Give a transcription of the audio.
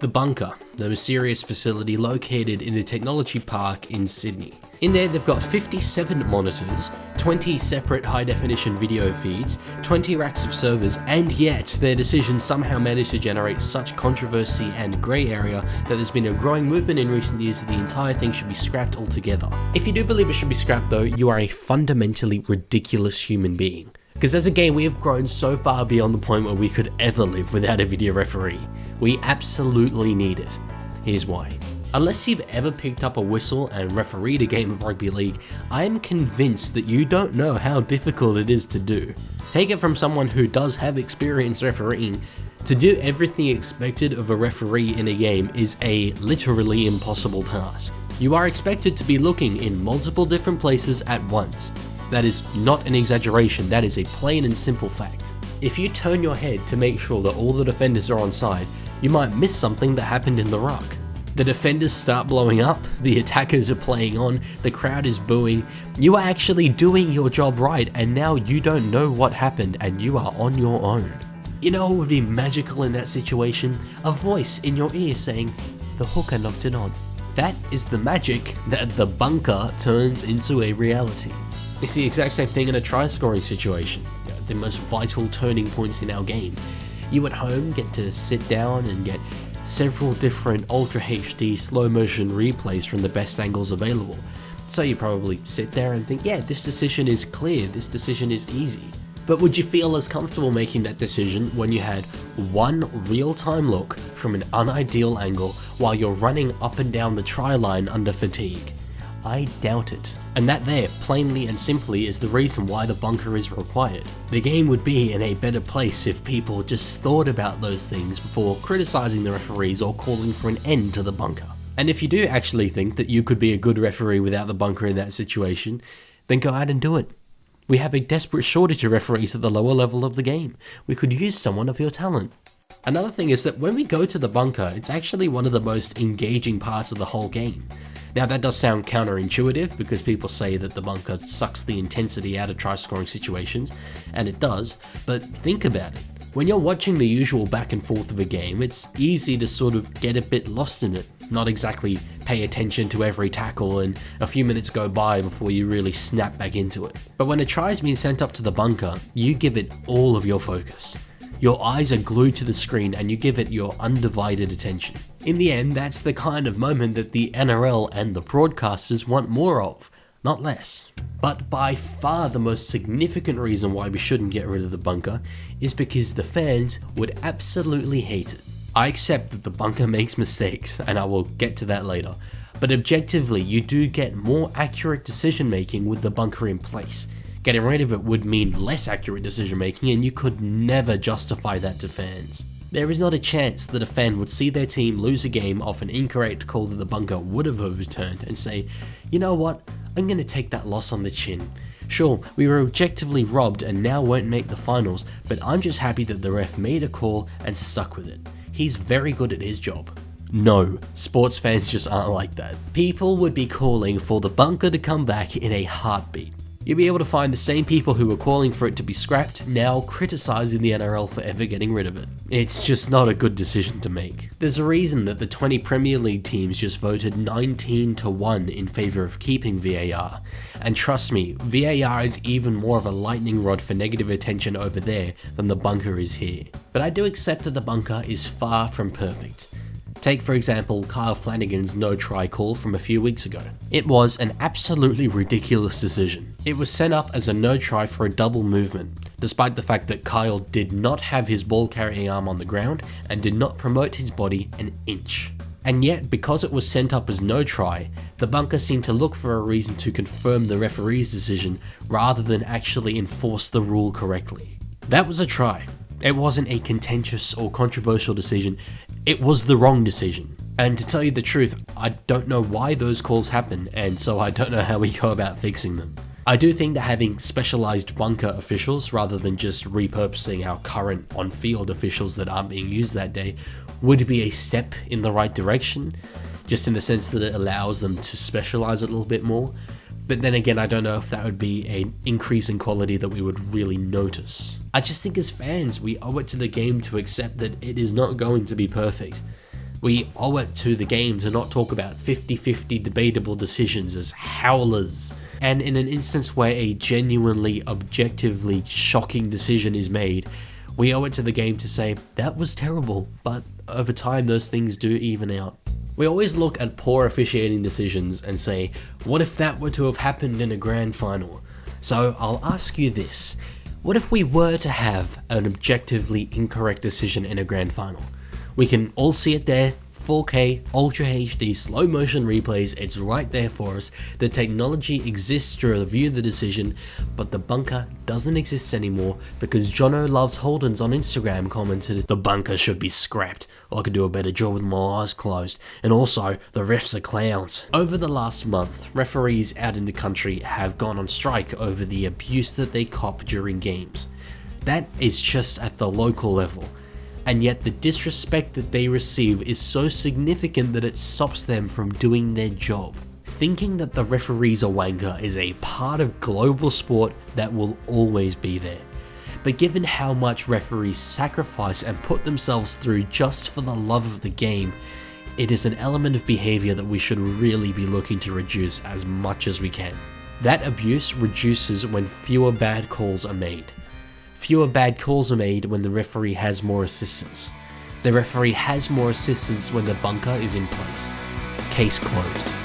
The Bunker, the mysterious facility located in a technology park in Sydney. In there they've got 57 monitors, 20 separate high-definition video feeds, 20 racks of servers, and yet their decision somehow managed to generate such controversy and grey area that there's been a growing movement in recent years that the entire thing should be scrapped altogether. If you do believe it should be scrapped though, you are a fundamentally ridiculous human being. Because as a game, we have grown so far beyond the point where we could ever live without a video referee. We absolutely need it. Here's why. Unless you've ever picked up a whistle and refereed a game of Rugby League, I am convinced that you don't know how difficult it is to do. Take it from someone who does have experience refereeing, to do everything expected of a referee in a game is a literally impossible task. You are expected to be looking in multiple different places at once. That is not an exaggeration, that is a plain and simple fact. If you turn your head to make sure that all the defenders are on side, you might miss something that happened in the ruck. The defenders start blowing up, the attackers are playing on, the crowd is booing. You are actually doing your job right, and now you don't know what happened and you are on your own. You know what would be magical in that situation? A voice in your ear saying, "The hooker knocked it on." That is the magic that the bunker turns into a reality. It's the exact same thing in a try scoring situation, the most vital turning points in our game. You at home get to sit down and get several different Ultra HD slow motion replays from the best angles available. So you probably sit there and think, yeah, this decision is clear, this decision is easy. But would you feel as comfortable making that decision when you had one real-time look from an unideal angle while you're running up and down the try line under fatigue? I doubt it. And that there, plainly and simply, is the reason why the bunker is required. The game would be in a better place if people just thought about those things before criticizing the referees or calling for an end to the bunker. And if you do actually think that you could be a good referee without the bunker in that situation, then go out and do it. We have a desperate shortage of referees at the lower level of the game. We could use someone of your talent. Another thing is that when we go to the bunker, it's actually one of the most engaging parts of the whole game. Now that does sound counterintuitive because people say that the bunker sucks the intensity out of try scoring situations, and it does, but think about it. When you're watching the usual back and forth of a game, it's easy to sort of get a bit lost in it, not exactly pay attention to every tackle, and a few minutes go by before you really snap back into it. But when a try's been sent up to the bunker, you give it all of your focus. Your eyes are glued to the screen and you give it your undivided attention. In the end, that's the kind of moment that the NRL and the broadcasters want more of, not less. But by far the most significant reason why we shouldn't get rid of the bunker is because the fans would absolutely hate it. I accept that the bunker makes mistakes, and I will get to that later, but objectively you do get more accurate decision making with the bunker in place. Getting rid of it would mean less accurate decision making, and you could never justify that to fans. There is not a chance that a fan would see their team lose a game off an incorrect call that the bunker would have overturned and say, you know what, I'm going to take that loss on the chin. Sure, we were objectively robbed and now won't make the finals, but I'm just happy that the ref made a call and stuck with it. He's very good at his job. No, sports fans just aren't like that. People would be calling for the bunker to come back in a heartbeat. You'll be able to find the same people who were calling for it to be scrapped now criticizing the NRL for ever getting rid of it. It's just not a good decision to make. There's a reason that the 20 Premier League teams just voted 19-1 in favour of keeping VAR. And trust me, VAR is even more of a lightning rod for negative attention over there than the bunker is here. But I do accept that the bunker is far from perfect. Take, for example, Kyle Flanagan's no-try call from a few weeks ago. It was an absolutely ridiculous decision. It was set up as a no-try for a double movement, despite the fact that Kyle did not have his ball-carrying arm on the ground and did not promote his body an inch. And yet, because it was sent up as no try, the bunker seemed to look for a reason to confirm the referee's decision rather than actually enforce the rule correctly. That was a try. It wasn't a contentious or controversial decision, it was the wrong decision. And to tell you the truth, I don't know why those calls happen, and so I don't know how we go about fixing them. I do think that having specialised bunker officials rather than just repurposing our current on-field officials that aren't being used that day would be a step in the right direction, just in the sense that it allows them to specialise a little bit more. But then again, I don't know if that would be an increase in quality that we would really notice. I just think as fans, we owe it to the game to accept that it is not going to be perfect. We owe it to the game to not talk about 50-50 debatable decisions as howlers. And in an instance where a genuinely, objectively shocking decision is made, we owe it to the game to say, that was terrible, but over time those things do even out. We always look at poor officiating decisions and say, what if that were to have happened in a grand final? So I'll ask you this, what if we were to have an objectively incorrect decision in a grand final? We can all see it there, 4K, Ultra HD, slow motion replays, it's right there for us. The technology exists to review the decision, but the bunker doesn't exist anymore because Jono Loves Holdens on Instagram commented, the bunker should be scrapped, I could do a better job with my eyes closed, and also, the refs are clowns. Over the last month, referees out in the country have gone on strike over the abuse that they cop during games. That is just at the local level. And yet the disrespect that they receive is so significant that it stops them from doing their job. Thinking that the referees are wanker is a part of global sport that will always be there. But given how much referees sacrifice and put themselves through just for the love of the game, it is an element of behaviour that we should really be looking to reduce as much as we can. That abuse reduces when fewer bad calls are made. Fewer bad calls are made when the referee has more assistance. The referee has more assistance when the bunker is in place. Case closed.